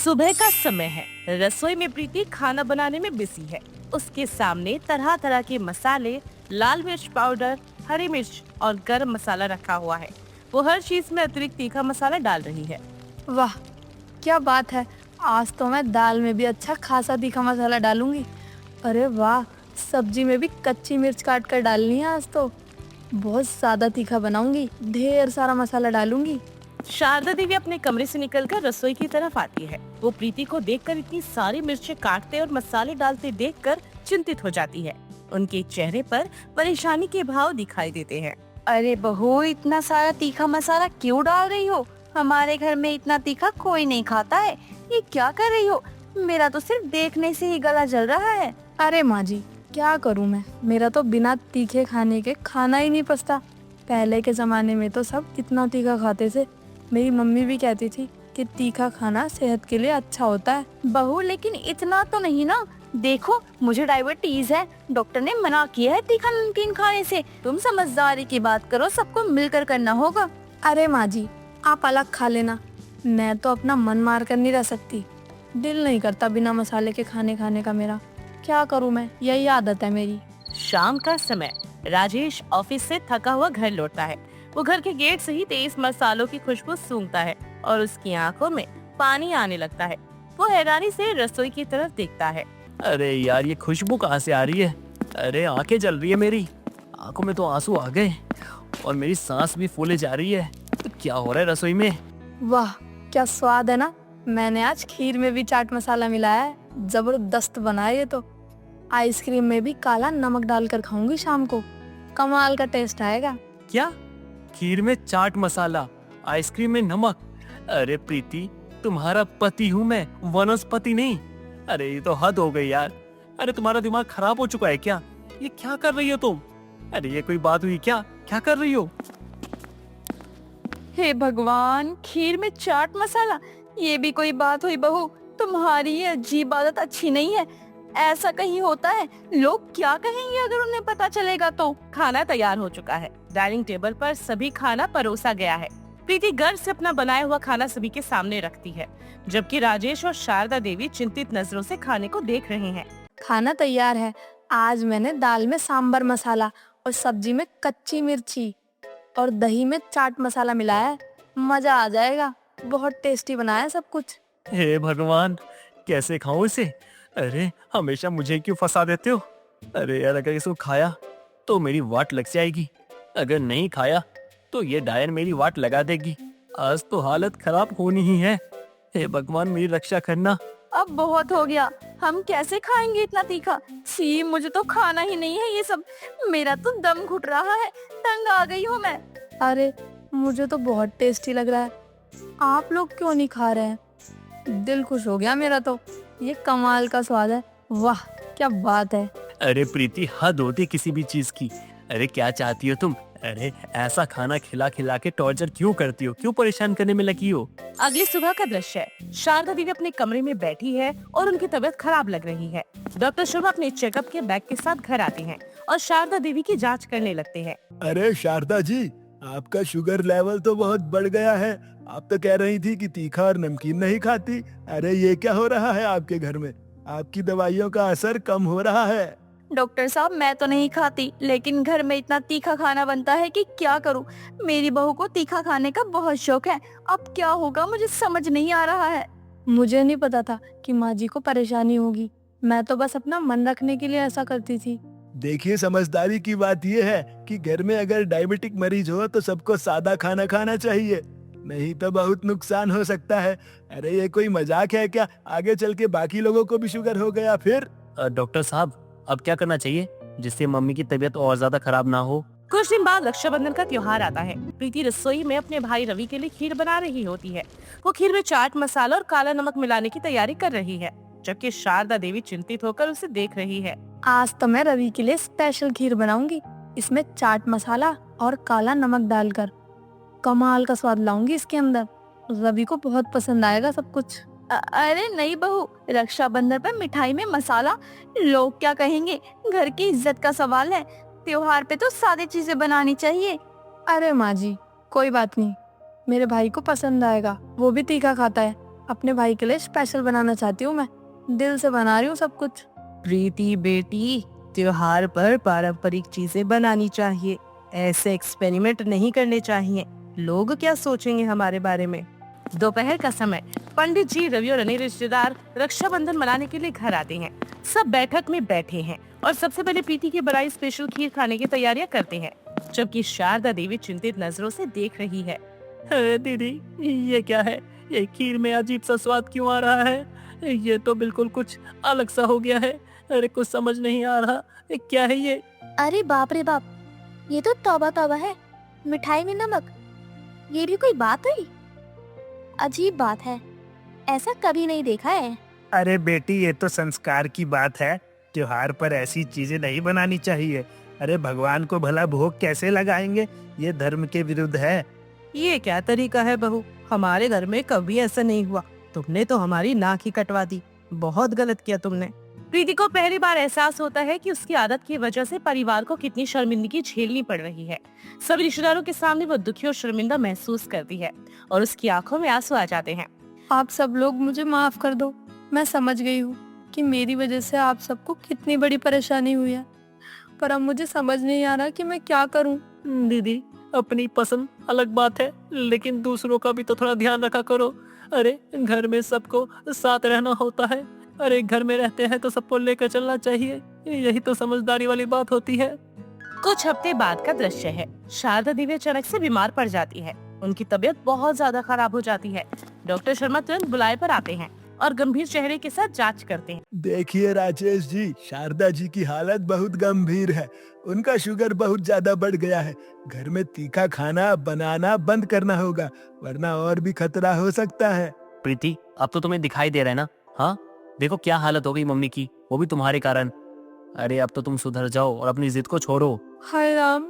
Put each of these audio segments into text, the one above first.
सुबह का समय है। रसोई में प्रीति खाना बनाने में बिजी है। उसके सामने तरह तरह के मसाले, लाल मिर्च पाउडर, हरी मिर्च और गरम मसाला रखा हुआ है। वो हर चीज में अतिरिक्त तीखा मसाला डाल रही है। वाह, क्या बात है। आज तो मैं दाल में भी अच्छा खासा तीखा मसाला डालूंगी। अरे वाह, सब्जी में भी कच्ची मिर्च काट कर डालनी है। आज तो बहुत ज्यादा तीखा बनाऊंगी, ढेर सारा मसाला डालूंगी। शारदा देवी अपने कमरे से निकलकर रसोई की तरफ आती है। वो प्रीति को देखकर इतनी सारी मिर्चें काटते और मसाले डालते देखकर चिंतित हो जाती है। उनके चेहरे पर परेशानी के भाव दिखाई देते हैं। अरे बहू, इतना सारा तीखा मसाला क्यों डाल रही हो? हमारे घर में इतना तीखा कोई नहीं खाता है। ये क्या कर रही हो? मेरा तो सिर्फ देखने से ही गला जल रहा है। अरे माँ जी, क्या करूँ मैं, मेरा तो बिना तीखे खाने के खाना ही नहीं पचता। पहले के जमाने में तो सब इतना तीखा खाते थे। मेरी मम्मी भी कहती थी कि तीखा खाना सेहत के लिए अच्छा होता है। बहू, लेकिन इतना तो नहीं ना। देखो, मुझे डायबिटीज है। डॉक्टर ने मना किया है तीखा नमकीन खाने से। तुम समझदारी की बात करो, सबको मिलकर करना होगा। अरे माँ जी, आप अलग खा लेना। मैं तो अपना मन मार कर नहीं रह सकती। दिल नहीं करता बिना मसाले के खाने खाने का मेरा। क्या करूँ मैं, यही आदत है मेरी। शाम का समय। राजेश ऑफिस से थका हुआ घर लौटता है। वो घर के गेट से ही तेज मसालों की खुशबू सूंघता है और उसकी आंखों में पानी आने लगता है। वो हैरानी से रसोई की तरफ देखता है। अरे यार, ये खुशबू कहाँ से आ रही है? अरे आंखें जल रही है मेरी। आंखों में तो आंसू आ गए और मेरी सांस भी फूले जा रही है। तो क्या हो रहा है रसोई में? वाह, क्या स्वाद है ना। मैंने आज खीर में भी चाट मसाला मिलाया है। जबरदस्त बना है ये तो। आइसक्रीम में भी काला नमक डालकर खाऊंगी शाम को। कमाल का टेस्ट आएगा। क्या? खीर में चाट मसाला, आइसक्रीम में नमक? अरे प्रीति, तुम्हारा पति हूँ मैं, वनस्पति नहीं। अरे ये तो हद हो गई यार। अरे तुम्हारा दिमाग खराब हो चुका है क्या? ये क्या कर रही हो तुम? अरे ये कोई बात हुई क्या? क्या कर रही हो? हे भगवान, खीर में चाट मसाला, ये भी कोई बात हुई बहू? तुम्हारी ये अजीब आदत अच्छी नहीं है। ऐसा कहीं होता है? लोग क्या कहेंगे अगर उन्हें पता चलेगा तो? खाना तैयार हो चुका है। डाइनिंग टेबल पर सभी खाना परोसा गया है। प्रीति गर्व से अपना बनाया हुआ खाना सभी के सामने रखती है, जबकि राजेश और शारदा देवी चिंतित नजरों से खाने को देख रहे हैं। खाना तैयार है। आज मैंने दाल में सांबर मसाला और सब्जी में कच्ची मिर्ची और दही में चाट मसाला मिलाया है। मजा आ जाएगा। बहुत टेस्टी बनाया है सब कुछ। हे भगवान, कैसे खाऊं इसे? अरे हमेशा मुझे क्यों फंसा देते हो? अरे यार, अगर इसको खाया तो मेरी वाट लग जाएगी। अगर नहीं खाया तो ये डायन मेरी वाट लगा देगी। आज तो हालत खराब होनी ही है। हे भगवान, मेरी रक्षा करना। अब बहुत हो गया। हम कैसे खाएंगे इतना तीखा? छी, मुझे तो खाना ही नहीं है ये सब। मेरा तो दम घुट रहा है। तंग आ गई हूँ मैं। अरे मुझे तो बहुत टेस्टी लग रहा है। आप लोग क्यों नहीं खा रहे हैं? दिल खुश हो गया मेरा तो। ये कमाल का स्वाद है। वाह, क्या बात है। अरे प्रीति, हद होती किसी भी चीज की। अरे क्या चाहती हो तुम? अरे ऐसा खाना खिला खिला के टॉर्चर क्यों करती हो? क्यों परेशान करने में लगी हो? अगली सुबह का दृश्य है। शारदा देवी अपने कमरे में बैठी है और उनकी तबीयत खराब लग रही है। डॉक्टर शुभ अपने चेकअप के बैग के साथ घर आते हैं और शारदा देवी की जांच करने लगते हैं। अरे शारदा जी, आपका शुगर लेवल तो बहुत बढ़ गया है। आप तो कह रही थी कि तीखा और नमकीन नहीं खाती। अरे ये क्या हो रहा है आपके घर में? आपकी दवाइयों का असर कम हो रहा है। डॉक्टर साहब, मैं तो नहीं खाती, लेकिन घर में इतना तीखा खाना बनता है कि क्या करूं। मेरी बहू को तीखा खाने का बहुत शौक है। अब क्या होगा मुझे समझ नहीं आ रहा है। मुझे नहीं पता था कि माँ जी को परेशानी होगी। मैं तो बस अपना मन रखने के लिए ऐसा करती थी। देखिए, समझदारी की बात यह है कि घर में अगर डायबिटिक मरीज हो तो सबको सादा खाना खाना चाहिए, नहीं तो बहुत नुकसान हो सकता है। अरे ये कोई मजाक है क्या? आगे चल के बाकी लोगों को भी शुगर हो गया फिर? डॉक्टर साहब, अब क्या करना चाहिए जिससे मम्मी की तबीयत और ज्यादा खराब ना हो? कुछ दिन बाद रक्षाबंधन का त्योहार आता है। प्रीति रसोई में अपने भाई रवि के लिए खीर बना रही होती है। वो खीर में चाट मसाला और काला नमक मिलाने की तैयारी कर रही है, जबकि शारदा देवी चिंतित होकर उसे देख रही है। आज तो मैं रवि के लिए स्पेशल खीर बनाऊंगी। इसमें चाट मसाला और काला नमक डालकर कमाल का स्वाद लाऊंगी इसके अंदर। रवि को बहुत पसंद आएगा सब कुछ। अरे नहीं बहू, रक्षाबंधन पर मिठाई में मसाला, लोग क्या कहेंगे? घर की इज्जत का सवाल है। त्योहार पे तो सादी चीजें बनानी चाहिए। अरे माँ जी, कोई बात नहीं, मेरे भाई को पसंद आएगा। वो भी तीखा खाता है। अपने भाई के लिए स्पेशल बनाना चाहती हूँ मैं। दिल से बना रही हूँ सब कुछ। प्रीति बेटी, त्योहार पर पारंपरिक चीजें बनानी चाहिए, ऐसे एक्सपेरिमेंट नहीं करने चाहिए। लोग क्या सोचेंगे हमारे बारे में। दोपहर का समय, पंडित जी, रवि और अन्य रिश्तेदार रक्षाबंधन मनाने के लिए घर आते हैं। सब बैठक में बैठे हैं और सबसे पहले प्रीति की बनाई स्पेशल खीर खाने की तैयारियां करते हैं, जबकि शारदा देवी चिंतित नजरों से देख रही है। अरे दीदी, ये क्या है? ये खीर में अजीब सा स्वाद क्यों आ रहा है? ये तो बिल्कुल कुछ अलग सा हो गया है। अरे कुछ समझ नहीं आ रहा, ये क्या है ये? अरे बाप रे बाप, ये तो तौबा तौबा है। मिठाई में नमक, ये भी कोई बात हुई? अजीब बात है, ऐसा कभी नहीं देखा है। अरे बेटी, ये तो संस्कार की बात है। त्योहार पर ऐसी चीजें नहीं बनानी चाहिए। अरे भगवान को भला भोग कैसे लगाएंगे? ये धर्म के विरुद्ध है। ये क्या तरीका है बहू? हमारे घर में कभी ऐसा नहीं हुआ। तुमने तो हमारी नाक ही कटवा दी। बहुत गलत किया तुमने। प्रीति को पहली बार एहसास होता है कि उसकी आदत की वजह से परिवार को कितनी शर्मिंदगी झेलनी पड़ रही है। सभी रिश्तेदारों के सामने वो दुखी और शर्मिंदा महसूस करती है और उसकी आंखों में आंसू आ जाते हैं। आप सब लोग मुझे माफ कर दो। मैं समझ गई हूँ कि मेरी वजह से आप सबको कितनी बड़ी परेशानी हुई है, पर अब मुझे समझ नहीं आ रहा कि मैं क्या करूँ। दीदी, अपनी पसंद अलग बात है, लेकिन दूसरों का भी तो थोड़ा ध्यान रखा करो। अरे घर में सबको साथ रहना होता है। अरे घर में रहते हैं तो सबको लेकर चलना चाहिए। यही तो समझदारी वाली बात होती है। कुछ हफ्ते बाद का दृश्य है। शारदा देवी अचानक से बीमार पड़ जाती है। उनकी तबीयत बहुत ज्यादा खराब हो जाती है। डॉक्टर शर्मा तुरंत बुलाए पर आते हैं और गंभीर चेहरे के साथ जांच करते हैं। देखिए राजेश जी, शारदा जी की हालत बहुत गंभीर है। उनका शुगर बहुत ज्यादा बढ़ गया है। घर में तीखा खाना बनाना बंद करना होगा, वरना और भी खतरा हो सकता है। प्रीति, अब तो तुम्हें दिखाई दे रहा है ना? हाँ, देखो क्या हालत हो गई मम्मी की, वो भी तुम्हारे कारण। अरे अब तो तुम सुधर जाओ और अपनी जिद को छोड़ो। हाय राम,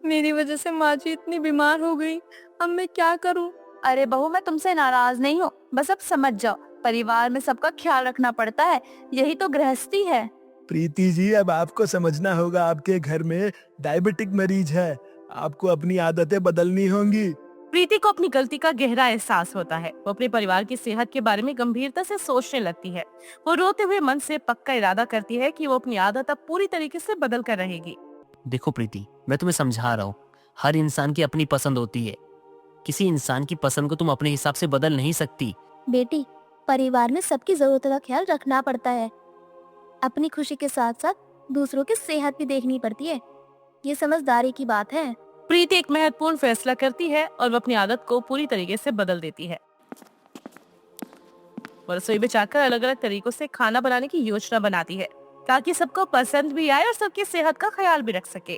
मेरी वजह से माँ जी इतनी बीमार हो गई। अब मैं क्या करूँ? अरे बहू, मैं तुमसे नाराज नहीं हूँ, बस अब समझ जाओ, परिवार में सबका ख्याल रखना पड़ता है, यही तो गृहस्थी है। प्रीति जी, अब आपको समझना होगा, आपके घर में डायबिटिक मरीज है। आपको अपनी आदतें बदलनी होंगी। प्रीति को अपनी गलती का गहरा एहसास होता है। वो अपने परिवार की सेहत के बारे में गंभीरता से सोचने लगती है। वो रोते हुए मन से पक्का इरादा करती है कि वो अपनी आदत अब पूरी तरीके से बदल कर रहेगी। देखो प्रीति, मैं तुम्हें समझा रहा हूँ, हर इंसान की अपनी पसंद होती है। किसी इंसान की पसंद को तुम अपने हिसाब से बदल नहीं सकती। बेटी, परिवार में सबकी जरूरतों का ख्याल रखना पड़ता है। अपनी खुशी के साथ साथ दूसरों की सेहत भी देखनी पड़ती है। ये समझदारी की बात है। प्रीति एक महत्वपूर्ण फैसला करती है और वो अपनी आदत को पूरी तरीके से बदल देती है। वो रसोई में जाकर अलग अलग तरीकों से खाना बनाने की योजना बनाती है, ताकि सबको पसंद भी आए और सबकी सेहत का ख्याल भी रख सके।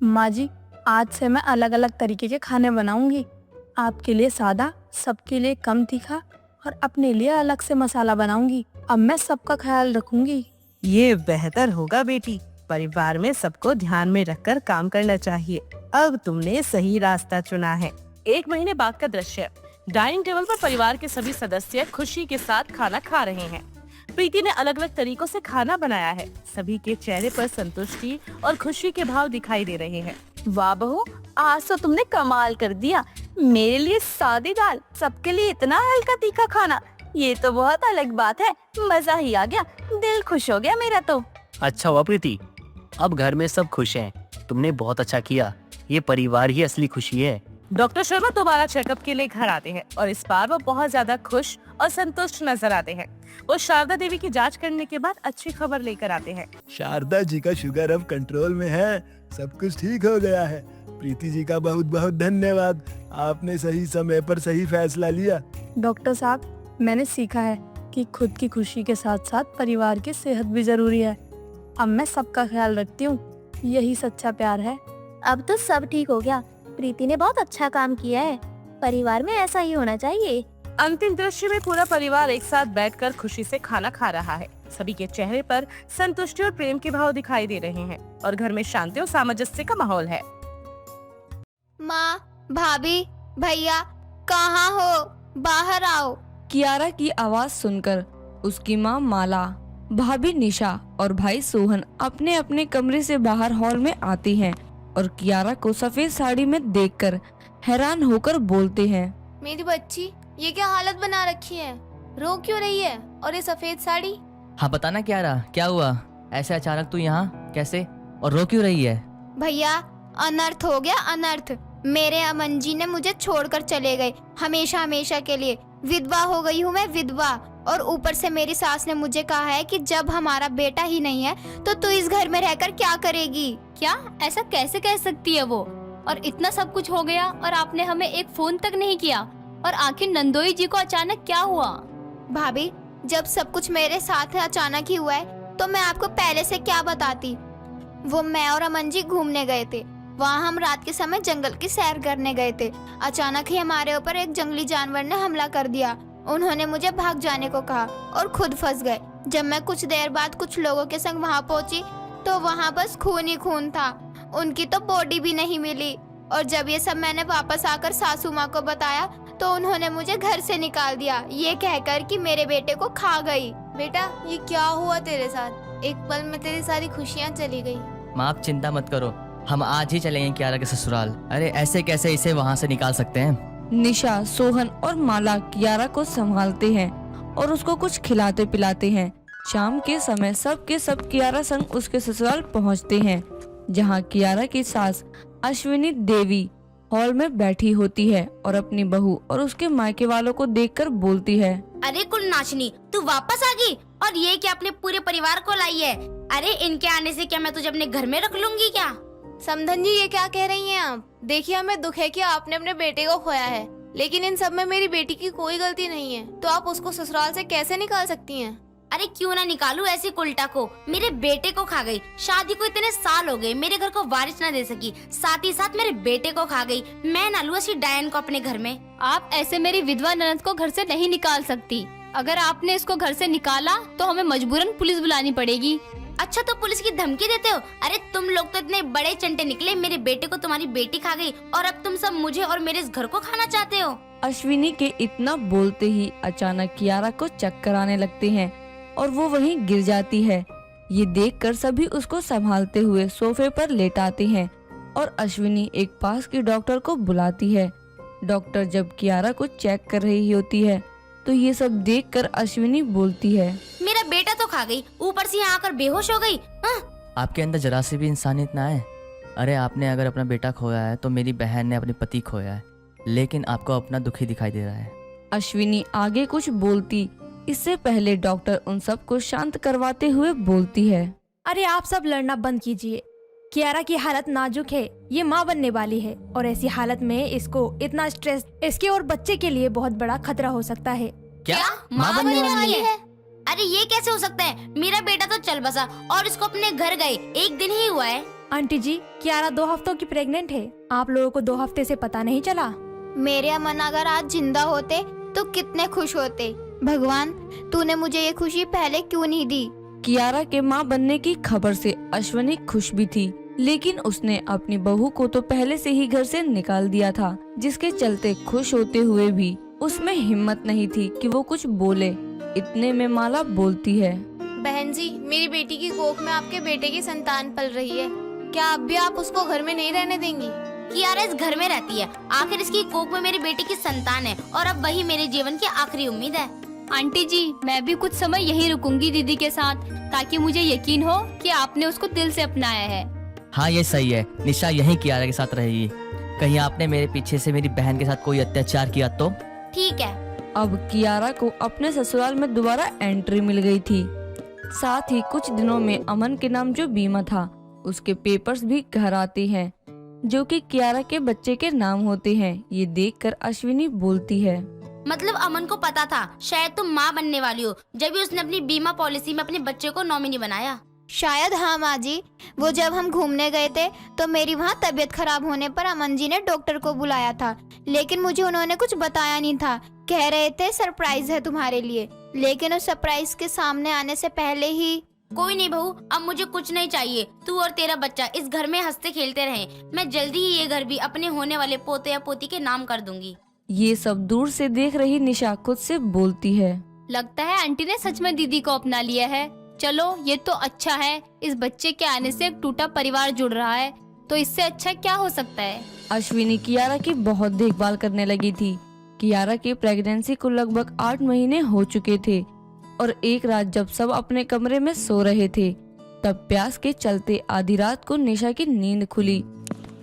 माँ जी, आज से मैं अलग अलग तरीके के खाने बनाऊंगी। आपके लिए सादा, सबके लिए कम तीखा और अपने लिए अलग से मसाला बनाऊंगी। अब मैं सबका ख्याल रखूंगी। ये बेहतर होगा बेटी। परिवार में सबको ध्यान में रखकर काम करना चाहिए। अब तुमने सही रास्ता चुना है। 1 महीने बाद का दृश्य। डाइनिंग टेबल पर परिवार के सभी सदस्य खुशी के साथ खाना खा रहे हैं। प्रीति ने अलग अलग तरीकों से खाना बनाया है। सभी के चेहरे पर संतुष्टि और खुशी के भाव दिखाई दे रहे हैं। वाह बहू, आज तो तुमने कमाल कर दिया। मेरे लिए सादी दाल, सबके लिए इतना हल्का तीखा खाना, ये तो बहुत अलग बात है। मजा ही आ गया, दिल खुश हो गया मेरा तो। अच्छा हुआ प्रीति, अब घर में सब खुश हैं। तुमने बहुत अच्छा किया, ये परिवार ही असली खुशी है। डॉक्टर शर्मा दोबारा चेकअप के लिए घर आते हैं और इस बार वो बहुत ज्यादा खुश और संतुष्ट नजर आते हैं। वो शारदा देवी की जांच करने के बाद अच्छी खबर लेकर आते हैं। शारदा जी का शुगर अब कंट्रोल में है, सब कुछ ठीक हो गया है। प्रीति जी का बहुत बहुत धन्यवाद, आपने सही समय पर सही फैसला लिया। डॉक्टर साहब, मैंने सीखा है कि खुद की खुशी के साथ साथ परिवार की सेहत भी जरूरी है। अब मैं सबका ख्याल रखती हूँ, यही सच्चा प्यार है। अब तो सब ठीक हो गया। प्रीति ने बहुत अच्छा काम किया है। परिवार में ऐसा ही होना चाहिए। अंतिम दृश्य में पूरा परिवार एक साथ बैठकर खुशी से खाना खा रहा है। सभी के चेहरे पर संतुष्टि और प्रेम के भाव दिखाई दे रहे हैं और घर में शांति और सामंजस्य का माहौल है। माँ, भाभी, भैया, कहाँ हो? बाहर आओ। कियारा की आवाज सुनकर उसकी माँ माला, भाभी निशा और भाई सोहन अपने अपने कमरे से बाहर हॉल में आती हैं और कियारा को सफेद साड़ी में देखकर हैरान होकर बोलते हैं। मेरी बच्ची, ये क्या हालत बना रखी है? रो क्यों रही है? और ये सफेद साड़ी? हाँ बताना क्या रहा, क्या हुआ? ऐसे अचानक तू यहाँ कैसे और रो क्यों रही है? भैया, अनर्थ हो गया, अनर्थ। मेरे अमन जी ने मुझे छोड़कर चले गए, हमेशा हमेशा के लिए। विधवा हो गई हूँ मैं, विधवा। और ऊपर से मेरी सास ने मुझे कहा है कि जब हमारा बेटा ही नहीं है तो तू इस घर में रहकर क्या करेगी? क्या? ऐसा कैसे कह सकती है वो? और इतना सब कुछ हो गया और आपने हमें एक फोन तक नहीं किया। और आखिर नंदोई जी को अचानक क्या हुआ? भाभी, जब सब कुछ मेरे साथ अचानक ही हुआ है तो मैं आपको पहले से क्या बताती। वो मैं और अमन जी घूमने गए थे। वहाँ हम रात के समय जंगल की सैर करने गए थे। अचानक ही हमारे ऊपर एक जंगली जानवर ने हमला कर दिया। उन्होंने मुझे भाग जाने को कहा और खुद फंस गए। जब मैं कुछ देर बाद कुछ लोगों के संग वहाँ पहुँची तो वहाँ बस खून ही खून था। उनकी तो बॉडी भी नहीं मिली। और जब ये सब मैंने वापस आकर सासू माँ को बताया तो उन्होंने मुझे घर से निकाल दिया, ये कहकर कि मेरे बेटे को खा गई। बेटा, ये क्या हुआ तेरे साथ? एक पल में तेरी सारी खुशियाँ चली गई। माँ आप चिंता मत करो, हम आज ही चलेंगे कियारा के ससुराल। अरे ऐसे कैसे इसे वहाँ से निकाल सकते हैं? निशा, सोहन और माला कियारा को संभालते हैं और उसको कुछ खिलाते पिलाते हैं। शाम के समय सब के सब कियारा संग उसके ससुराल पहुंचते हैं, जहां कियारा की सास अश्विनी देवी हॉल में बैठी होती है और अपनी बहू और उसके मायके वालों को देखकर बोलती है, अरे कुलनाशनी, तू वापस आ गई? और ये क्या अपने पूरे परिवार को लाई है? अरे इनके आने से क्या मैं तुझे अपने घर में रख लूंगी क्या? समधन जी, ये क्या कह रही हैं आप? देखिए, हमें दुख है कि आपने अपने बेटे को खोया है, लेकिन इन सब में मेरी बेटी की कोई गलती नहीं है। तो आप उसको ससुराल से कैसे निकाल सकती हैं? अरे क्यों ना निकालू ऐसी उल्टा को? मेरे बेटे को खा गई। शादी को इतने साल हो गए, मेरे घर को वारिस ना दे सकी, साथ ही साथ मेरे बेटे को खा गई। मैं ना लूं ऐसी डायन को अपने घर में। आप ऐसे मेरी विधवा ननद को घर से नहीं निकाल सकती। अगर आपने इसको घर से निकाला तो हमें मजबूरन पुलिस बुलानी पड़ेगी। अच्छा, तो पुलिस की धमकी देते हो? अरे तुम लोग तो इतने बड़े चंटे निकले, मेरे बेटे को तुम्हारी बेटी खा गई और अब तुम सब मुझे और मेरे इस घर को खाना चाहते हो। अश्विनी के इतना बोलते ही अचानक कियारा को चक्कर आने लगते हैं और वो वहीं गिर जाती है। ये देखकर सभी उसको संभालते हुए सोफे पर लेटाते हैं और अश्विनी एक पास की डॉक्टर को बुलाती है। डॉक्टर जब कियारा को चेक कर रही होती है तो ये सब देखकर अश्विनी बोलती है, मेरा बेटा तो खा गई, ऊपर से यहाँ आकर बेहोश हो गई। आपके अंदर जरा सी भी इंसानियत ना है। अरे आपने अगर अपना बेटा खोया है तो मेरी बहन ने अपने पति खोया है, लेकिन आपको अपना दुखी दिखाई दे रहा है। अश्विनी आगे कुछ बोलती इससे पहले डॉक्टर उन सबको शांत करवाते हुए बोलती है, अरे आप सब लड़ना बंद कीजिए। कियारा की हालत नाजुक है, ये माँ बनने वाली है और ऐसी हालत में इसको इतना स्ट्रेस इसके और बच्चे के लिए बहुत बड़ा खतरा हो सकता है। क्या माँ बनने वाली है? अरे ये कैसे हो सकता है? मेरा बेटा तो चल बसा और इसको अपने घर गए 1 दिन ही हुआ है। आंटी जी, कियारा 2 हफ्तों की प्रेग्नेंट है। आप लोगों को 2 हफ्ते से पता नहीं चला? मेरे अमन अगर आज जिंदा होते तो कितने खुश होते। भगवान, तूने मुझे ये खुशी पहले क्यों नहीं दी? कियारा के माँ बनने की खबर से अश्विनी खुश भी थी, लेकिन उसने अपनी बहू को तो पहले से ही घर से निकाल दिया था, जिसके चलते खुश होते हुए भी उसमें हिम्मत नहीं थी कि वो कुछ बोले। इतने में माला बोलती है, बहन जी, मेरी बेटी की कोख में आपके बेटे की संतान पल रही है। क्या अब भी आप उसको घर में नहीं रहने देंगी? कियारा इस घर में रहती है, आखिर इसकी कोख में मेरे बेटे की संतान है और अब वही मेरे जीवन की आखिरी उम्मीद है। आंटी जी, मैं भी कुछ समय यहीं रुकूंगी दीदी के साथ, ताकि मुझे यकीन हो कि आपने उसको दिल से अपनाया है। हाँ ये सही है, निशा यहीं कियारा के साथ रहेगी। कहीं आपने मेरे पीछे से मेरी बहन के साथ कोई अत्याचार किया तो? ठीक है। अब कियारा को अपने ससुराल में दोबारा एंट्री मिल गई थी। साथ ही कुछ दिनों में अमन के नाम जो बीमा था उसके पेपर्स भी घर आते हैं, जो कि कियारा के बच्चे के नाम होते हैं। ये देखकर अश्विनी बोलती है, मतलब अमन को पता था शायद तुम माँ बनने वाली हो, जब भी उसने अपनी बीमा पॉलिसी में अपने बच्चे को नॉमिनी बनाया। शायद हाँ माँ जी, वो जब हम घूमने गए थे तो मेरी वहाँ तबीयत खराब होने पर अमन जी ने डॉक्टर को बुलाया था, लेकिन मुझे उन्होंने कुछ बताया नहीं था। कह रहे थे सरप्राइज है तुम्हारे लिए, लेकिन उस सरप्राइज के सामने आने से पहले ही। कोई नहीं बहू, अब मुझे कुछ नहीं चाहिए। तू और तेरा बच्चा इस घर में हंसते खेलते रहे। मैं जल्दी ही ये घर भी अपने होने वाले पोते या पोती के नाम कर दूंगी। ये सब दूर से देख रही निशा खुद से बोलती है, लगता है आंटी ने सच में दीदी को अपना लिया है। चलो ये तो अच्छा है, इस बच्चे के आने से एक टूटा परिवार जुड़ रहा है, तो इससे अच्छा क्या हो सकता है। अश्विनी कियारा की बहुत देखभाल करने लगी थी। कियारा की प्रेगनेंसी को लगभग 8 महीने हो चुके थे और एक रात जब सब अपने कमरे में सो रहे थे तब प्यास के चलते आधी रात को निशा की नींद खुली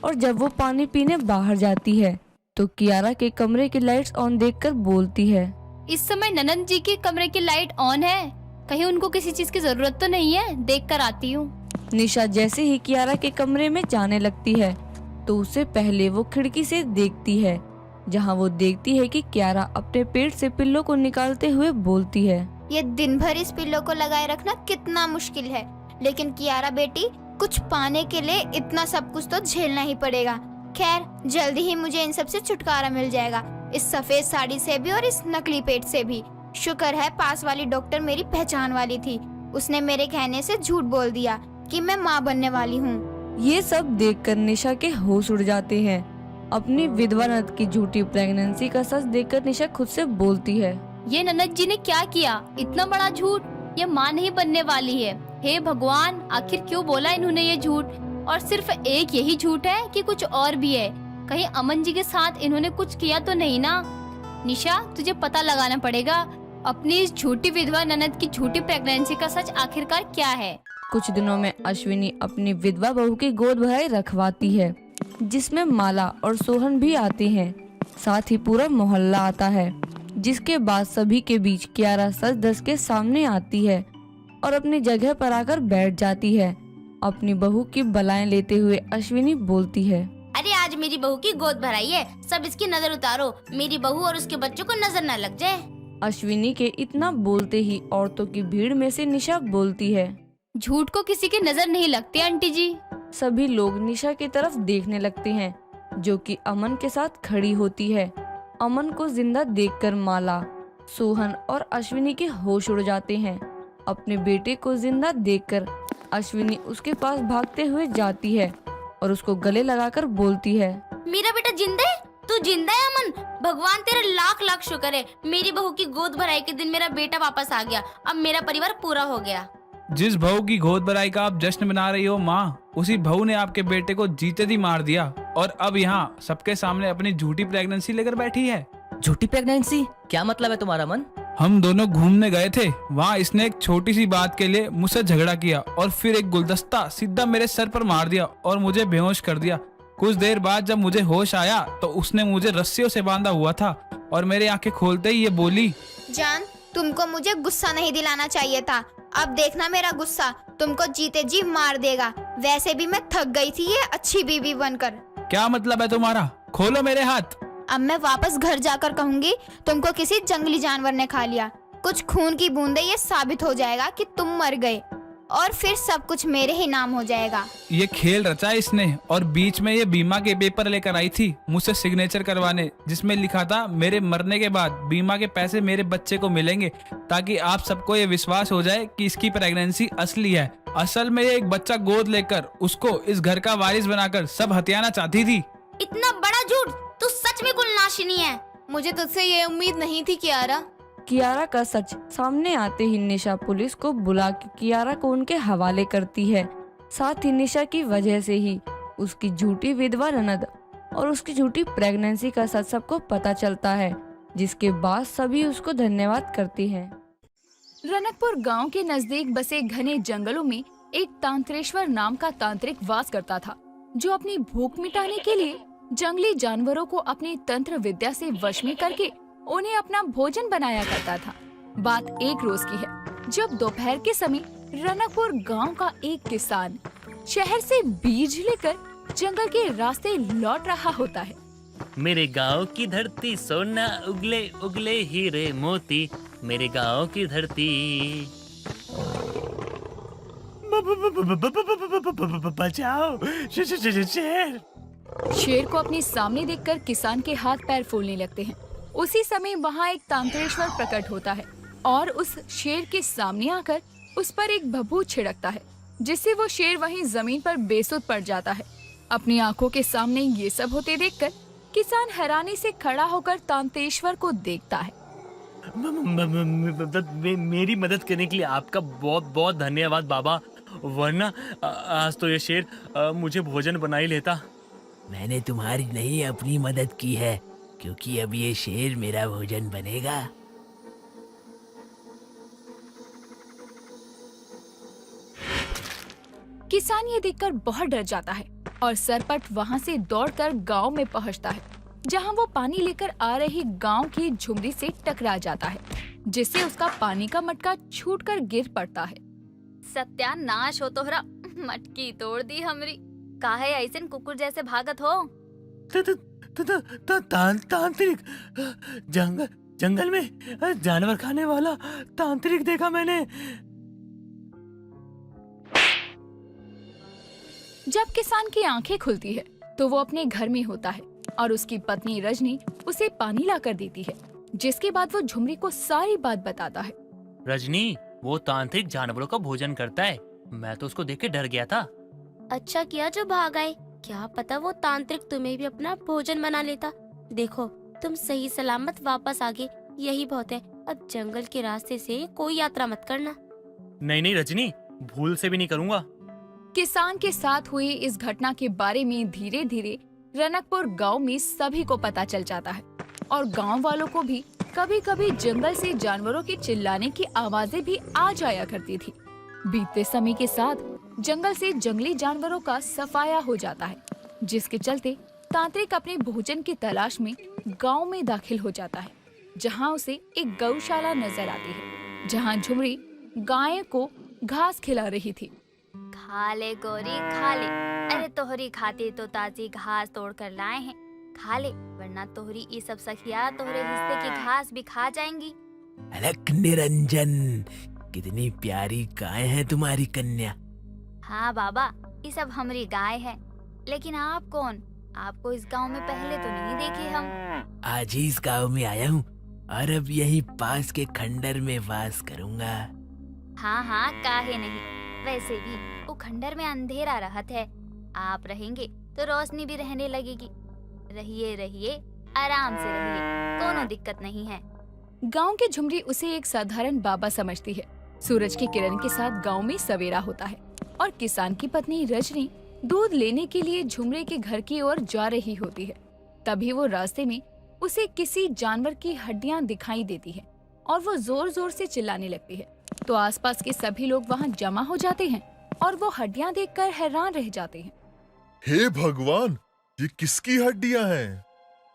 और जब वो पानी पीने बाहर जाती है तो कियारा के कमरे की लाइट्स ऑन देखकर बोलती है, इस समय ननद जी के कमरे की लाइट ऑन है, कहीं उनको किसी चीज की जरूरत तो नहीं है, देख कर आती हूँ। निशा जैसे ही कियारा के कमरे में जाने लगती है तो उससे पहले वो खिड़की से देखती है जहाँ वो देखती है कि कियारा अपने पेट से पिल्लो को निकालते हुए बोलती है, ये दिन भर इस पिल्लो को लगाए रखना कितना मुश्किल है, लेकिन कियारा बेटी कुछ पाने के लिए इतना सब कुछ तो झेलना ही पड़ेगा। खैर जल्दी ही मुझे इन सब से छुटकारा मिल जाएगा, इस सफेद साड़ी से भी और इस नकली पेट से भी। शुक्र है पास वाली डॉक्टर मेरी पहचान वाली थी, उसने मेरे कहने से झूठ बोल दिया कि मैं माँ बनने वाली हूँ। ये सब देखकर निशा के होश उड़ जाते हैं। अपनी विधवा ननद की झूठी प्रेगनेंसी का सच देखकर निशा खुद से बोलती है, ये ननद जी ने क्या किया, इतना बड़ा झूठ, ये माँ नहीं बनने वाली है। हे भगवान, आखिर क्यों बोला इन्होंने ये झूठ? और सिर्फ एक यही झूठ है कि कुछ और भी है? कहीं अमन जी के साथ इन्होंने कुछ किया तो नहीं ना? निशा तुझे पता लगाना पड़ेगा अपनी इस झूठी विधवा ननद की झूठी प्रेगनेंसी का सच आखिरकार क्या है। कुछ दिनों में अश्विनी अपनी विधवा बहू की गोद भराई रखवाती है जिसमें माला और सोहन भी आते हैं, साथ ही पूरा मोहल्ला आता है। जिसके बाद सभी के बीच कियारा सच धस के सामने आती है और अपनी जगह पर आकर बैठ जाती है। अपनी बहू की बलाएं लेते हुए अश्विनी बोलती है, अरे आज मेरी बहू की गोद भराई है, सब इसकी नजर उतारो, मेरी बहू और उसके बच्चों को नजर न लग जाए। अश्विनी के इतना बोलते ही औरतों की भीड़ में से निशा बोलती है, झूठ को किसी की नजर नहीं लगती आंटी जी। सभी लोग निशा की तरफ देखने लगते हैं जो कि अमन के साथ खड़ी होती है। अमन को जिंदा देखकर माला, सोहन और अश्विनी के होश उड़ जाते हैं। अपने बेटे को जिंदा देखकर अश्विनी उसके पास भागते हुए जाती है और उसको गले लगाकर बोलती है, मेरा बेटा जिंदा है, तू जिंदा है अमन, भगवान तेरा लाख लाख शुक्र है, मेरी बहू की गोद भराई के दिन मेरा बेटा वापस आ गया, अब मेरा परिवार पूरा हो गया। जिस बहू की गोद भराई का आप जश्न मना रही हो माँ, उसी बहू ने आपके बेटे को जीते जी मार दिया और अब यहाँ सबके सामने अपनी झूठी प्रेगनेंसी लेकर बैठी है। झूठी प्रेगनेंसी? क्या मतलब है तुम्हारा मन? हम दोनों घूमने गए थे, वहाँ इसने एक छोटी सी बात के लिए मुझसे झगड़ा किया और फिर एक गुलदस्ता सीधा मेरे सर पर मार दिया और मुझे बेहोश कर दिया। कुछ देर बाद जब मुझे होश आया तो उसने मुझे रस्सियों से बांधा हुआ था और मेरी आंखें खोलते ही ये बोली, जान तुमको मुझे गुस्सा नहीं दिलाना चाहिए था, अब देखना मेरा गुस्सा तुमको जीते जी मार देगा। वैसे भी मैं थक गई थी ये अच्छी बीवी बनकर। क्या मतलब है तुम्हारा? खोलो मेरे हाथ। अब मैं वापस घर जाकर कहूंगी तुमको किसी जंगली जानवर ने खा लिया, कुछ खून की बूंदे ये साबित हो जाएगा कि तुम मर गए और फिर सब कुछ मेरे ही नाम हो जाएगा। ये खेल रचा इसने और बीच में ये बीमा के पेपर लेकर आई थी मुझसे सिग्नेचर करवाने, जिसमें लिखा था मेरे मरने के बाद बीमा के पैसे मेरे बच्चे को मिलेंगे, ताकि आप सबको ये विश्वास हो जाए कि इसकी प्रेगनेंसी असली है। असल में ये एक बच्चा गोद लेकर उसको इस घर का वारिस बनाकर सब हथियाना चाहती थी। इतना बड़ा झूठ, तू सच में गुलनाशिनी है। मुझे तुझसे ये उम्मीद नहीं थी कियारा। कियारा का सच सामने आते ही निशा पुलिस को बुला के कियारा को उनके हवाले करती है। साथ ही निशा की वजह से ही उसकी झूठी विधवा ननद और उसकी झूठी प्रेगनेंसी का सच सबको पता चलता है, जिसके बाद सभी उसको धन्यवाद करती हैं। रनकपुर गांव के नजदीक बसे घने जंगलों में एक तांत्रेश्वर नाम का तांत्रिक वास करता था, जो अपनी भूख मिटाने के लिए जंगली जानवरों को अपनी तंत्र विद्या से वश में करके उन्हें अपना भोजन बनाया करता था। बात एक रोज की है जब दोपहर के समय रनकपुर गांव का एक किसान शहर से बीज लेकर जंगल के रास्ते लौट रहा होता है। मेरे गांव की धरती सोना, उगले उगले हीरे मोती, मेरे गांव की धरती। बचाओ शेर। शेर को अपने सामने देखकर किसान के हाथ पैर फूलने लगते हैं। उसी समय वहाँ एक तांत्रेश्वर प्रकट होता है और उस शेर के सामने आकर उस पर एक भभूत छिड़कता है, जिससे वो शेर वहीं जमीन पर बेसुध पड़ जाता है। अपनी आंखों के सामने ये सब होते देखकर किसान हैरानी से खड़ा होकर तांत्रेश्वर को देखता है। मेरी मदद करने के लिए आपका बहुत बहुत धन्यवाद बाबा, वरना आज तो ये शेर मुझे भोजन बना ही लेता। मैंने तुम्हारी नहीं अपनी मदद की है, क्योंकि अब ये शेर मेरा भोजन बनेगा। किसान ये देखकर बहुत डर जाता है और सरपट वहाँ से दौड़कर गांव में पहुँचता है, जहाँ वो पानी लेकर आ रही गांव की झुमरी से टकरा जाता है, जिससे उसका पानी का मटका छूटकर गिर पड़ता है। सत्यानाश हो तोहरा, मटकी तोड़ दी हमरी। काहे ऐसन कुकुर जैसे भागत हो? तांत्रिक, जंगल में जानवर खाने वाला तांत्रिक देखा मैंने। जब किसान की आंखें खुलती है तो वो अपने घर में होता है और उसकी पत्नी रजनी उसे पानी लाकर देती है, जिसके बाद वो झुमरी को सारी बात बताता है। रजनी, वो तांत्रिक जानवरों का भोजन करता है। मैं तो उसको देख के डर गया था। अच्छा किया जो भाग आए, क्या पता वो तांत्रिक तुम्हें भी अपना भोजन बना लेता। देखो तुम सही सलामत वापस आ गए, यही बहुत है। अब जंगल के रास्ते से कोई यात्रा मत करना। नहीं रजनी, भूल से भी नहीं करूँगा। किसान के साथ हुई इस घटना के बारे में धीरे धीरे रनकपुर गांव में सभी को पता चल जाता है और गांव वालों को भी कभी कभी जंगल से जानवरों के चिल्लाने की आवाजें भी आ जाया करती थी। बीतते समय के साथ जंगल से जंगली जानवरों का सफाया हो जाता है, जिसके चलते तांत्रिक अपने भोजन की तलाश में गांव में दाखिल हो जाता है, जहां उसे एक गौशाला नजर आती है, जहां झुमरी गाय को घास खिला रही थी। खा ले गौरी खा ले, अरे तोहरी खातिर तो ताजी घास तोड़ कर लाए हैं, खा ले, वरना तोहरी ये सब सखिया तोहरे हिस्से की घास भी खा जाएंगी। अलक निरंजन, कितनी प्यारी गाय है तुम्हारी कन्या। हाँ बाबा, ये सब हमारी गाय है, लेकिन आप कौन? आपको इस गांव में पहले तो नहीं देखे हम। आज ही इस गांव में आया हूँ और अब यही पास के खंडर में वास करूँगा। हाँ काहे नहीं, वैसे भी वो खंडर में अंधेरा रहत है, आप रहेंगे तो रोशनी भी रहने लगेगी। रहिए आराम से रहिए, कोनो दिक्कत नहीं है। गांव की झुमरी उसे एक साधारण बाबा समझती है। सूरज की किरण के साथ गांव में सवेरा होता है और किसान की पत्नी रजनी दूध लेने के लिए झुमरी के घर की ओर जा रही होती है। तभी वो रास्ते में उसे किसी जानवर की हड्डियां दिखाई देती है और वो जोर जोर से चिल्लाने लगती है। तो आसपास के सभी लोग वहाँ जमा हो जाते हैं और वो हड्डियां देखकर हैरान रह जाते हैं। हे भगवान, ये किसकी हड्डियां हैं?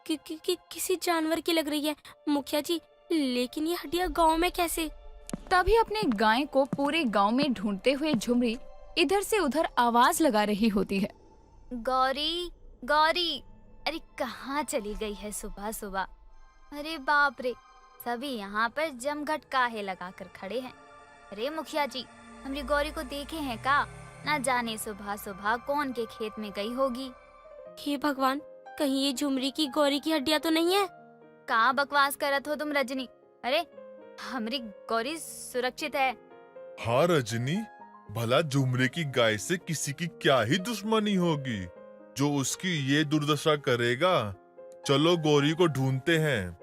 किसी जानवर की लग रही है मुखिया जी, लेकिन ये हड्डियां गांव में कैसे? तभी अपने गाय को पूरे गांव में ढूंढते हुए झुमरी इधर से उधर आवाज लगा रही होती है। गौरी, अरे कहाँ चली गई है सुबह सुबह? अरे बाप रे, सभी यहाँ पर जमघट काहे लगा कर खड़े हैं। अरे मुखिया जी, हमारी गौरी को देखे हैं का? ना जाने सुबह सुबह कौन के खेत में गई होगी। हे भगवान, कहीं ये झुमरी की गौरी की हड्डियां तो नहीं है? कहाँ बकवास करत हो तुम रजनी? अरे हमारी गौरी सुरक्षित है। हाँ रजनी, भला झुमरी की गाय से किसी की क्या ही दुश्मनी होगी जो उसकी ये दुर्दशा करेगा। चलो गौरी को ढूंढते हैं।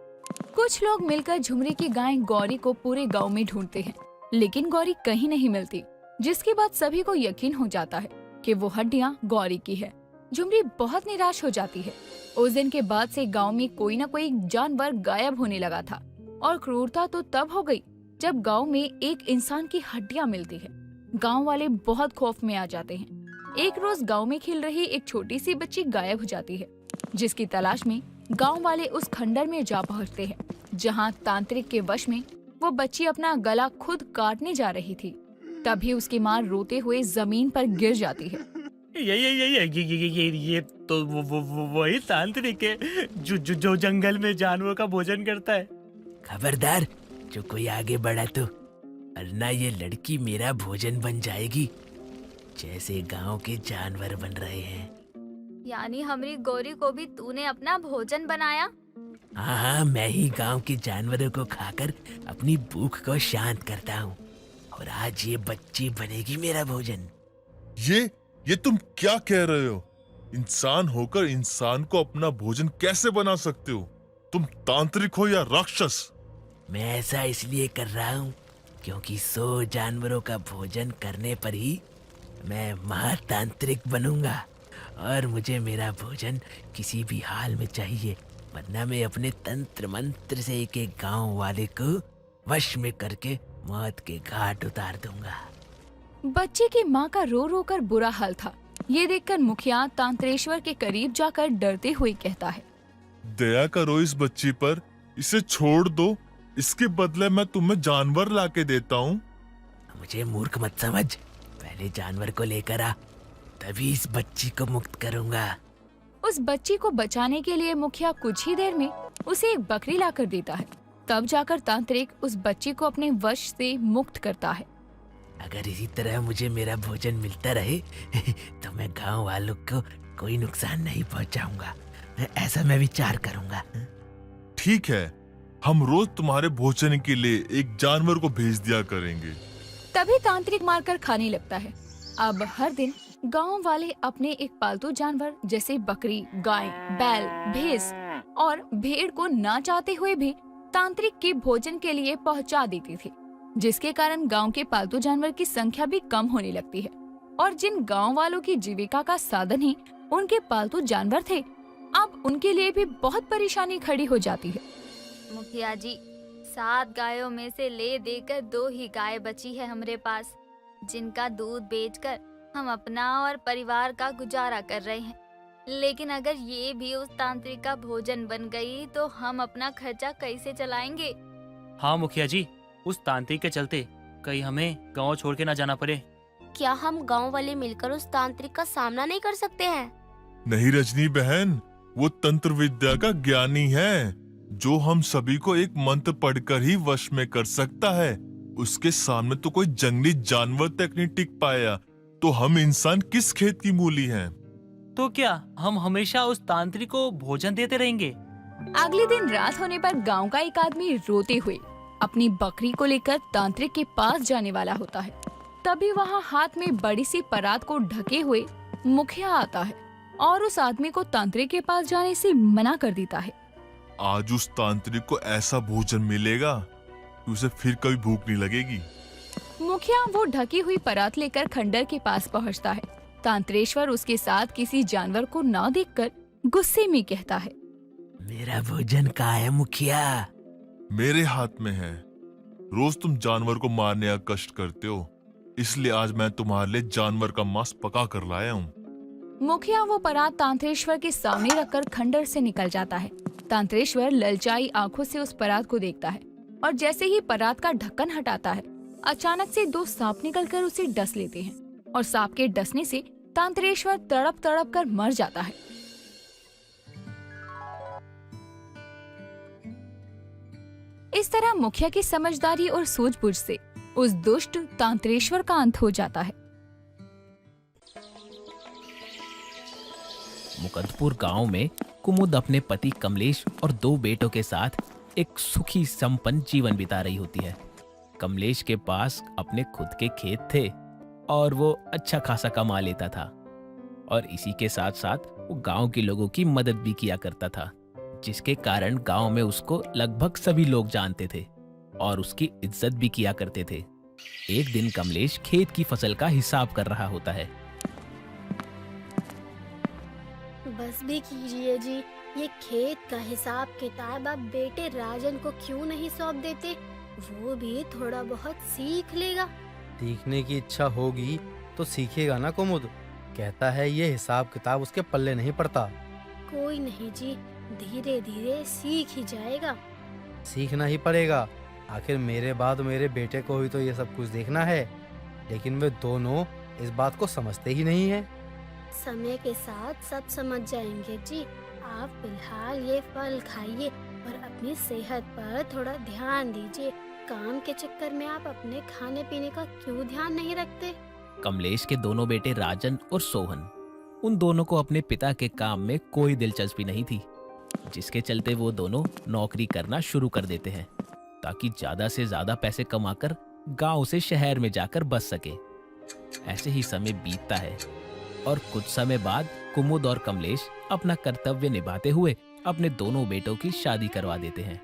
कुछ लोग मिलकर झुमरी की गाय गौरी को पूरे गांव में ढूंढते हैं, लेकिन गौरी कहीं नहीं मिलती, जिसके बाद सभी को यकीन हो जाता है कि वो हड्डियां गौरी की है। झुमरी बहुत निराश हो जाती है। उस दिन के बाद से गांव में कोई न कोई जानवर गायब होने लगा था और क्रूरता तो तब हो गई जब गांव में एक इंसान की हड्डियां मिलती है। गांव वाले बहुत खौफ में आ जाते हैं। एक रोज गांव में खेल रही एक छोटी सी बच्ची गायब हो जाती है, जिसकी तलाश में गांव वाले उस खंडर में जा पहुंचते हैं, जहां तांत्रिक के वश में वो बच्ची अपना गला खुद काटने जा रही थी। तभी उसकी माँ रोते हुए जमीन पर गिर जाती है। ये तो वही तांत्रिक है जो जंगल में जानवरों का भोजन करता है। खबरदार, जो कोई आगे बढ़ा तो, वरना ये लड़की मेरा भोजन बन जाएगी, जैसे गांव के जानवर बन रहे हैं। यानी हमारी गौरी को भी तूने अपना भोजन बनाया? हाँ, मैं ही गांव के जानवरों को खाकर अपनी भूख को शांत करता हूँ और आज ये बच्ची बनेगी मेरा भोजन। ये तुम क्या कह रहे हो? इंसान होकर इंसान को अपना भोजन कैसे बना सकते हो? तुम तांत्रिक हो या राक्षस? मैं ऐसा इसलिए कर रहा हूँ क्योंकि 100 जानवरों का भोजन करने पर ही मैं महातांत्रिक बनूंगा और मुझे मेरा भोजन किसी भी हाल में चाहिए, वरना मैं अपने तंत्र मंत्र से एक एक गांव वाले को वश में करके मौत के घाट उतार दूंगा। बच्चे की माँ का रो रो कर बुरा हाल था। ये देखकर मुखिया तांत्रेश्वर के करीब जाकर डरते हुए कहता है, दया करो इस बच्ची पर, इसे छोड़ दो। इसके बदले मैं तुम्हें जानवर लाके देता हूँ। मुझे मूर्ख मत समझ, पहले जानवर को लेकर आ, तभी इस बच्ची को मुक्त करूंगा। उस बच्ची को बचाने के लिए मुखिया कुछ ही देर में उसे एक बकरी लाकर देता है। तब जाकर तांत्रिक उस बच्ची को अपने वश से मुक्त करता है। अगर इसी तरह मुझे मेरा भोजन मिलता रहे तो मैं गांव वालों को कोई नुकसान नहीं पहुंचाऊंगा। ऐसा मैं विचार करूंगा। ठीक है, हम रोज तुम्हारे भोजन के लिए एक जानवर को भेज दिया करेंगे। तभी तांत्रिक मारकर खाने लगता है। अब हर दिन गांव वाले अपने एक पालतू जानवर जैसे बकरी, गाय, बैल, भैंस और भेड़ को ना चाहते हुए भी तांत्रिक के भोजन के लिए पहुंचा देते थे, जिसके कारण गांव के पालतू जानवर की संख्या भी कम होने लगती है। और जिन गांव वालों की जीविका का साधन ही उनके पालतू जानवर थे, अब उनके लिए भी बहुत परेशानी खड़ी हो जाती है। मुखिया जी, 7 गायों में से ले देकर 2 ही गाय बची है हमारे पास, जिनका दूध बेचकर हम अपना और परिवार का गुजारा कर रहे हैं। लेकिन अगर ये भी उस तांत्रिक का भोजन बन गई तो हम अपना खर्चा कैसे चलाएंगे? हाँ मुखिया जी, उस तांत्रिक के चलते कहीं हमें गांव छोड़ के ना जाना पड़े। क्या हम गांव वाले मिलकर उस तांत्रिक का सामना नहीं कर सकते हैं? नहीं रजनी बहन, वो तंत्र विद्या का ज्ञानी है, जो हम सभी को एक मंत्र पढ़कर ही वश में कर सकता है। उसके सामने तो कोई जंगली जानवर तक नहीं टिक पाया, तो हम इंसान किस खेत की मूली हैं? तो क्या हम हमेशा उस तांत्रिक को भोजन देते रहेंगे? अगले दिन रात होने पर गांव का एक आदमी रोते हुए अपनी बकरी को लेकर तांत्रिक के पास जाने वाला होता है। तभी वहाँ हाथ में बड़ी सी परात को ढके हुए मुखिया आता है और उस आदमी को तांत्रिक के पास जाने से मना कर देता है। आज उस तांत्रिक को ऐसा भोजन मिलेगा कि उसे फिर कभी भूख नहीं लगेगी। मुखिया वो ढकी हुई परात लेकर खंडर के पास पहुंचता है। तांत्रेश्वर उसके साथ किसी जानवर को ना देखकर गुस्से में कहता है, मेरा भोजन कहाँ है मुखिया? मेरे हाथ में है। रोज तुम जानवर को मारने का कष्ट करते हो, इसलिए आज मैं तुम्हारे लिए जानवर का मांस पका कर लाया हूँ। मुखिया वो परात तांत्रेश्वर के सामने रखकर खंडर से निकल जाता है। तांत्रेश्वर ललचाई आंखों से उस परात को देखता है और जैसे ही परात का ढक्कन हटाता है, अचानक से 2 सांप निकलकर उसे डस लेते हैं और सांप के डसने से तांत्रेश्वर तड़प तड़प कर मर जाता है। इस तरह मुखिया की समझदारी और सूझबूझ से उस दुष्ट तांत्रेश्वर का अंत हो जाता है। मुकंदपुर गांव में कुमुद अपने पति कमलेश और 2 बेटों के साथ एक सुखी संपन्न जीवन बिता रही होती है। कमलेश के पास अपने खुद के खेत थे और वो अच्छा खासा कमा लेता था, और इसी के साथ साथ वो गांव के लोगों की मदद भी किया करता था, जिसके कारण गांव में उसको लगभग सभी लोग जानते थे और उसकी इज्जत भी किया करते थे। एक दिन कमलेश खेत की फसल का हिसाब कर रहा होता है। बस भी कीजिए जी, ये खेत का हिसाब किताब आप बेटे राजन को क्यों नहीं सौंप देते? वो भी थोड़ा बहुत सीख लेगा। सीखने की इच्छा होगी तो सीखेगा ना कुमुद। कहता है ये हिसाब किताब उसके पल्ले नहीं पड़ता। कोई नहीं जी, धीरे धीरे सीख ही जाएगा। सीखना ही पड़ेगा, आखिर मेरे बाद मेरे बेटे को ही तो ये सब कुछ देखना है। लेकिन वे दोनों इस बात को समझते ही नहीं है। समय के साथ सब समझ जाएंगे जी। आप फिलहाल ये फल खाइए और अपनी सेहत पर थोड़ा ध्यान दीजिए। काम के चक्कर में आप अपने खाने पीने का क्यों ध्यान नहीं रखते? कमलेश के दोनों बेटे राजन और सोहन, उन दोनों को अपने पिता के काम में कोई दिलचस्पी नहीं थी, जिसके चलते वो दोनों नौकरी करना शुरू कर देते हैं ताकि ज्यादा से ज्यादा पैसे कमाकर गांव से शहर में जाकर बस सके। ऐसे ही समय बीतता है और कुछ समय बाद कुमुद और कमलेश अपना कर्तव्य निभाते हुए अपने दोनों बेटों की शादी करवा देते हैं।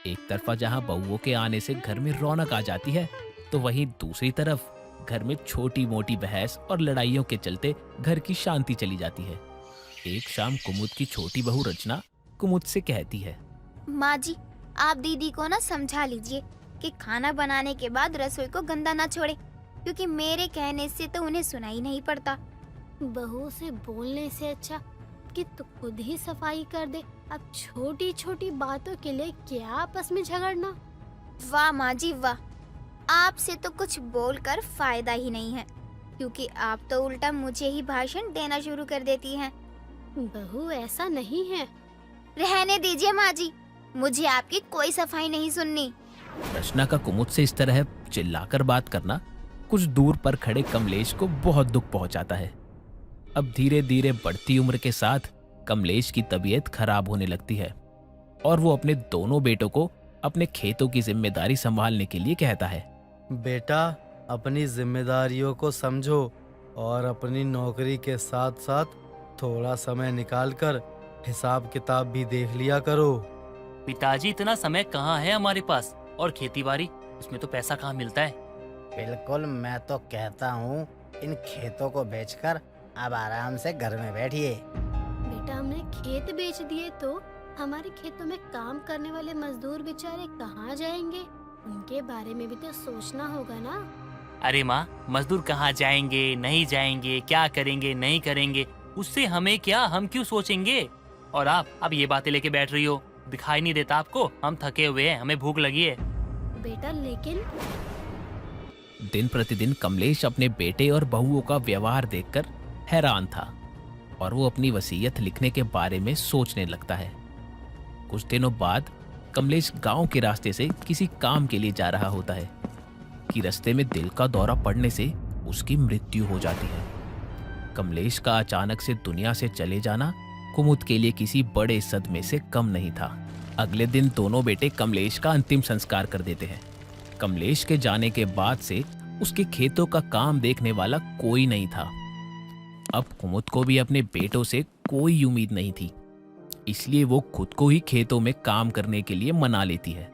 एक तरफा जहां बहुओं के आने से घर में रौनक आ जाती है, तो वहीं दूसरी तरफ घर में छोटी मोटी बहस और लड़ाइयों के चलते घर की शांति चली जाती है। एक शाम कुमुद की छोटी बहू रचना कुमुद से कहती है, माँ जी, आप दीदी को ना समझा लीजिए कि खाना बनाने के बाद रसोई को गंदा ना छोड़े, क्योंकि मेरे कहने से तो उन्हें सुनाई नहीं पड़ता। बहू से बोलने से अच्छा कि तू खुद ही सफाई कर दे। अब छोटी छोटी बातों के लिए क्या आपस में झगड़ना। वाह माँ जी वाह, आपसे तो कुछ बोलकर फायदा ही नहीं है, क्योंकि आप तो उल्टा मुझे ही भाषण देना शुरू कर देती हैं। बहू ऐसा नहीं है। रहने दीजिए माँ जी, मुझे आपकी कोई सफाई नहीं सुननी। रचना का कुमुद से इस तरह चिल्लाकर बात करना कुछ दूर पर खड़े कमलेश को बहुत दुख पहुंचाता है। अब धीरे धीरे बढ़ती उम्र के साथ कमलेश की तबीयत खराब होने लगती है और वो अपने दोनों बेटों को अपने खेतों की जिम्मेदारी संभालने के लिए कहता है। बेटा, अपनी जिम्मेदारियों को समझो और अपनी नौकरी के साथ साथ थोड़ा समय निकालकर हिसाब किताब भी देख लिया करो। पिताजी, इतना समय कहाँ है हमारे पास, और खेतीबाड़ी, उसमें तो पैसा कहाँ मिलता है। बिल्कुल, मैं तो कहता हूँ इन खेतों को बेचकर अब आराम से घर में बैठिए। बेटा, हमने खेत बेच दिए तो हमारे खेतों में काम करने वाले मजदूर बेचारे कहाँ जाएंगे? उनके बारे में भी तो सोचना होगा ना। अरे माँ, मजदूर कहाँ जाएंगे, नहीं जाएंगे, क्या करेंगे, नहीं करेंगे, उससे हमें क्या, हम क्यों सोचेंगे। और आप अब ये बातें लेके बैठ रही हो, दिखाई नहीं देता आपको? हम थके हुए हैं, हमें भूख लगी है। बेटा लेकिन दिन प्रतिदिन कमलेश अपने बेटे और बहुओं का व्यवहार देखकर हैरान था और वो अपनी वसीयत लिखने के बारे में सोचने लगता है। कुछ दिनों बाद कमलेश गांव के रास्ते से किसी काम के लिए जा रहा होता है कि रास्ते में दिल का दौरा पड़ने से उसकी मृत्यु हो जाती है। कमलेश का अचानक से दुनिया से चले जाना कुमुद के लिए किसी बड़े सदमे से कम नहीं था। अगले दिन दोनों बेटे कमलेश का अंतिम संस्कार कर देते हैं। कमलेश के जाने के बाद से उसके खेतों का काम देखने वाला कोई नहीं था। अब कुमुद को भी अपने बेटों से कोई उम्मीद नहीं थी, इसलिए वो खुद को ही खेतों में काम करने के लिए मना लेती है।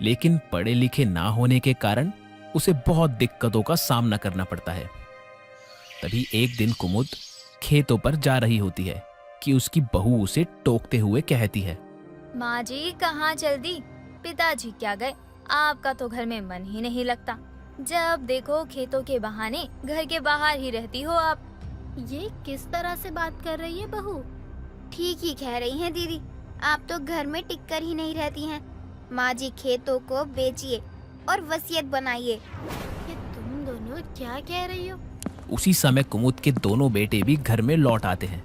लेकिन पढ़े लिखे ना होने के कारण उसे बहुत दिक्कतों का सामना करना पड़ता है। तभी एक दिन कुमुद खेतों पर जा रही होती है कि उसकी बहू उसे टोकते हुए कहती है, माँ जी कहाँ चल दी? पिताजी क्या गए? आपका तो घर में मन ही नहीं लगता। जब देखो खेतों के बहाने घर के बाहर ही रहती हो आप। ये किस तरह से बात कर रही है बहू? ठीक ही कह रही हैं दीदी, आप तो घर में टिककर ही नहीं रहती हैं। माँ जी खेतों को बेचिए और वसीयत बनाइए। ये तुम दोनों क्या कह रही हो? उसी समय कुमुद के दोनों बेटे भी घर में लौट आते हैं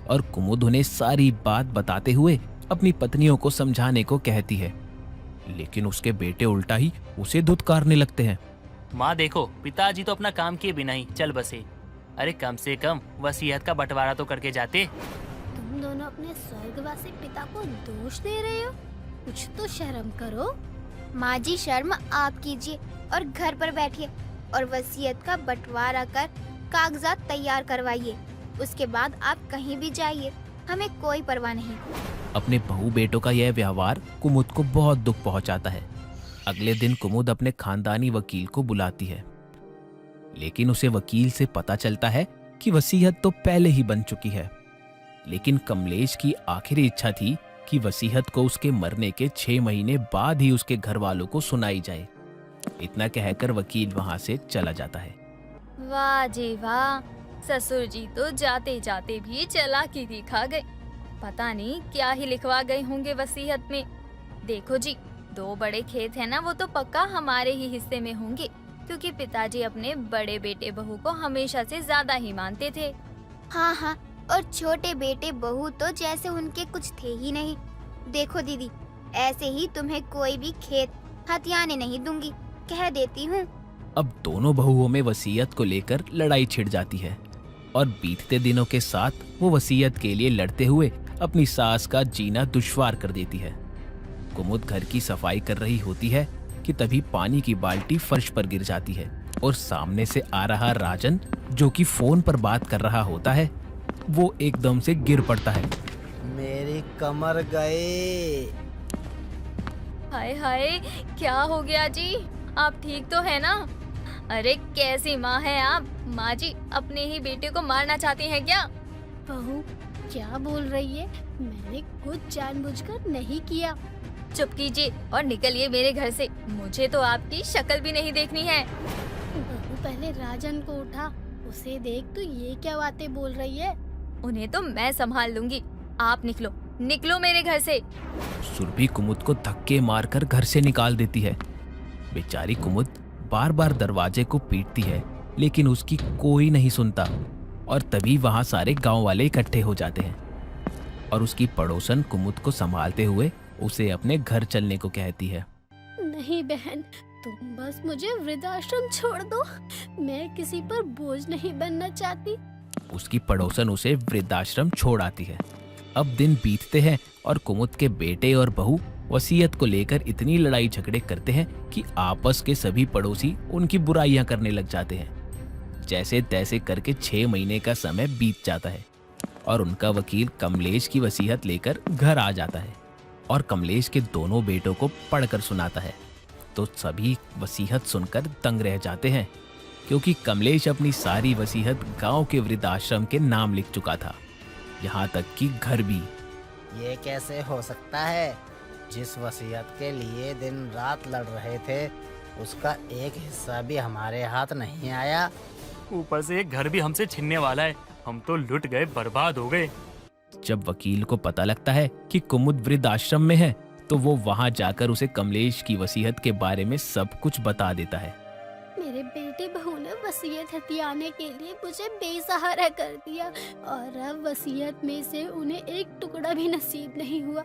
और कुमुद उन्हें सारी बात बताते हुए अपनी पत्नियों को समझाने को कहती है, लेकिन उसके बेटे उल्टा ही उसे धुतकारने लगते हैं। माँ देखो, पिताजी तो अपना काम किए बिना ही चल बसे। अरे कम से कम वसीयत का बंटवारा तो करके जाते। तुम दोनों अपने स्वर्गवासी पिता को दोष दे रहे हो, कुछ तो शर्म करो। माँ जी शर्म आप कीजिए और घर पर बैठिए और वसीयत का बंटवारा कर कागजात तैयार करवाइए। उसके बाद आप कहीं भी जाइए, हमें कोई परवाह नहीं। अपने बहू बेटों का यह व्यवहार कुमुद को बहुत दुख पहुंचाता है। अगले दिन कुमुद अपने खानदानी वकील को बुलाती है, लेकिन उसे वकील से पता चलता है कि वसीयत तो पहले ही बन चुकी है। लेकिन कमलेश की आखिरी इच्छा थी कि वसीयत को उसके मरने के 6 महीने बाद ही उसके घर वालों को सुनाई जाए। इतना कहकर वकील वहां से चला जाता है। वाह जी वाह, ससुर जी तो जाते जाते भी चालाकी दिखा गए। पता नहीं क्या ही लिखवा गए होंगे वसीयत में। देखो जी, 2 बड़े खेत है ना, वो तो पक्का हमारे ही हिस्से में होंगे, क्योंकि पिताजी अपने बड़े बेटे बहू को हमेशा से ज्यादा ही मानते थे। हाँ हाँ, और छोटे बेटे बहू तो जैसे उनके कुछ थे ही नहीं। देखो दीदी, ऐसे ही तुम्हें कोई भी खेत हथियाने नहीं दूंगी, कह देती हूँ। अब दोनों बहुओं में वसीयत को लेकर लड़ाई छिड़ जाती है और बीतते दिनों के साथ वो वसीयत के लिए लड़ते हुए अपनी सास का जीना दुश्वार कर देती है। कुमुद घर की सफाई कर रही होती है कि तभी पानी की बाल्टी फर्श पर गिर जाती है और सामने से आ रहा राजन, जो कि फोन पर बात कर रहा होता है, वो एकदम से गिर पड़ता है। मेरी कमर गए। हाय हाय, क्या हो गया जी? आप ठीक तो है ना? अरे कैसी माँ है आप? माँ जी अपने ही बेटे को मारना चाहती हैं क्या? बहू, क्या बोल रही है? मैंने कुछ जानबूझकर नहीं किया। चुप कीजिए और निकलिए मेरे घर से। मुझे तो आपकी शक्ल भी नहीं देखनी है। बहू पहले राजन को उठा, उसे देख तो ये क्या बातें बोल रही है। उन्हें तो मैं संभाल लूंगी। आप निकलो, निकलो मेरे घर से। सुरभि कुमुद को धक्के मारकर घर से निकाल देती है। बेचारी कुमुद बार बार दरवाजे को पीटती है, लेकिन उसकी कोई नहीं सुनता। और तभी वहां सारे गांव वाले इकट्ठे हो जाते हैं और उसकी पड़ोसन कुमुद को संभालते हुए उसे अपने घर चलने को कहती है। नहीं बहन, तुम बस मुझे वृद्धाश्रम छोड़ दो। मैं किसी पर बोझ नहीं बनना चाहती। उसकी पड़ोसन उसे वृद्धाश्रम छोड़ आती है। अब दिन बीतते हैं और कुमुद के बेटे और बहू वसीयत को लेकर इतनी लड़ाई झगड़े करते हैं कि आपस के सभी पड़ोसी उनकी बुराइयां करने लग जाते हैं। जैसे तैसे करके 6 महीने का समय बीत जाता है और उनका वकील कमलेश की वसीयत लेकर घर आ जाता है और कमलेश के दोनों बेटों को पढ़कर सुनाता है। तो सभी वसीयत सुनकर दंग रह जाते हैं, क्योंकि कमलेश अपनी सारी वसीयत गांव के वृद्धाश्रम के नाम लिख चुका था, यहाँ तक कि घर भी। ये कैसे हो सकता है? जिस वसीयत के लिए दिन रात लड़ रहे थे उसका एक हिस्सा भी हमारे हाथ नहीं आया। ऊपर से एक घर भी हमसे छीनने वाला है। हम तो लुट गए, बर्बाद हो गए। जब वकील को पता लगता है कि कुमुद वृद्धाश्रम में है, तो वो वहां जाकर उसे कमलेश की वसीयत के बारे में सब कुछ बता देता है। मेरे बेटे बहू ने वसीयत हथियाने के लिए मुझे बेसहारा कर दिया और अब वसीयत में से उन्हें एक टुकड़ा भी नसीब नहीं हुआ।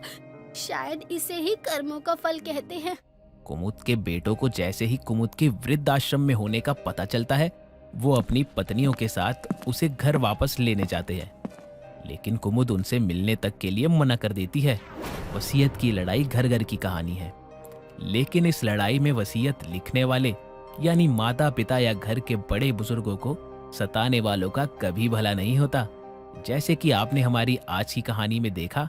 शायद इसे ही कर्मों का फल कहते हैं। कुमुद के बेटों को जैसे ही कुमुद के वृद्धाश्रम में होने का पता चलता है, वो अपनी पत्नियों के साथ उसे घर वापस लेने जाते हैं, लेकिन कुमुद उनसे मिलने तक के लिए मना कर देती है। वसीयत की लड़ाई घर घर की कहानी है, लेकिन इस लड़ाई में वसीयत लिखने वाले यानी माता पिता या घर के बड़े बुजुर्गों को सताने वालों का कभी भला नहीं होता। जैसे कि आपने हमारी आज की कहानी में देखा।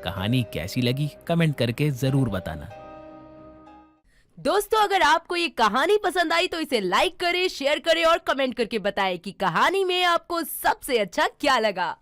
कहानी कैसी लगी कमेंट करके जरूर बताना। दोस्तों, अगर आपको ये कहानी पसंद आई तो इसे लाइक करें, शेयर करें और कमेंट करके बताएं कि कहानी में आपको सबसे अच्छा क्या लगा।